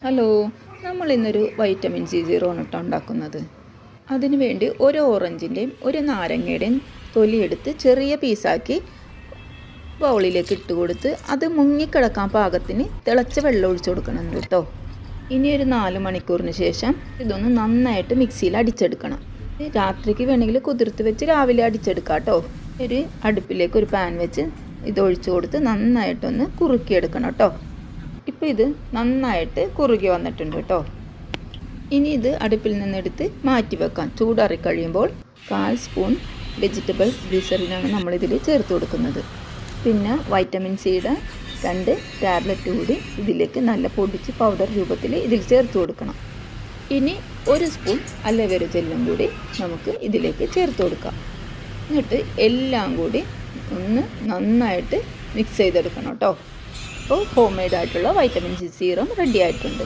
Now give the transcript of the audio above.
Hello, നമ്മൾ ഇന്നൊരു vitamin C zero ആണ് കേട്ടോ ഉണ്ടാക്കുന്നത്. അതിനു വേണ്ടി ഒരു ഓറഞ്ചിൻ്റെയും ഒരു നാരങ്ങയുടെയും തൊലിയെടുത്ത് ചെറിയ പീസാക്കി ബൗളിലേക്ക് ഇട്ട് കൊടുത്ത് അത് മുങ്ങിക്കിടക്കാൻ പാകത്തിന് തിളച്ച വെള്ളം ഒഴിച്ചു കൊടുക്കണം കേട്ടോ. ഇനി ഒരു 4 മണിക്കൂറിന് ശേഷം ഇതൊന്ന് നന്നായിട്ട് മിക്സിയിൽ അടിച്ചെടുക്കണം. രാത്രിക്ക് വേണമെങ്കിൽ കുതിർത്ത് വെച്ച് രാവിലെ അടിച്ചെടുക്കാം കേട്ടോ. ഒരു അടുപ്പിലേക്ക് ഒരു പാൻ വെച്ച് ഇത് ഒഴിച്ചു കൊടുത്ത് നന്നായിട്ടൊന്ന് കുറുക്കിയെടുക്കണം കേട്ടോ. ഇപ്പോൾ ഇത് നന്നായിട്ട് കുറുകി വന്നിട്ടുണ്ട് കേട്ടോ. ഇനി ഇത് അടുപ്പിൽ നിന്നെടുത്ത് മാറ്റി വെക്കാം. ചൂടാറി കഴിയുമ്പോൾ 1/4 സ്പൂൺ വെജിറ്റബിൾ ഗ്ലിസറിനാണ് നമ്മളിതിൽ ചേർത്ത് കൊടുക്കുന്നത്. പിന്നെ വൈറ്റമിൻ സിയുടെ 2 ടാബ്ലറ്റ് കൂടി ഇതിലേക്ക് നല്ല പൊടിച്ച് പൗഡർ രൂപത്തിൽ ഇതിൽ ചേർത്ത് കൊടുക്കണം. ഇനി 1 സ്പൂൺ അലോവേര ജെല്ലും കൂടി നമുക്ക് ഇതിലേക്ക് ചേർത്ത് കൊടുക്കാം. എന്നിട്ട് എല്ലാം കൂടി ഒന്ന് നന്നായിട്ട് മിക്സ് ചെയ്തെടുക്കണം കേട്ടോ. അപ്പോൾ ഹോം മെയ്ഡ് ആയിട്ടുള്ള വൈറ്റമിൻ സി സീറം റെഡി ആയിട്ടുണ്ട്.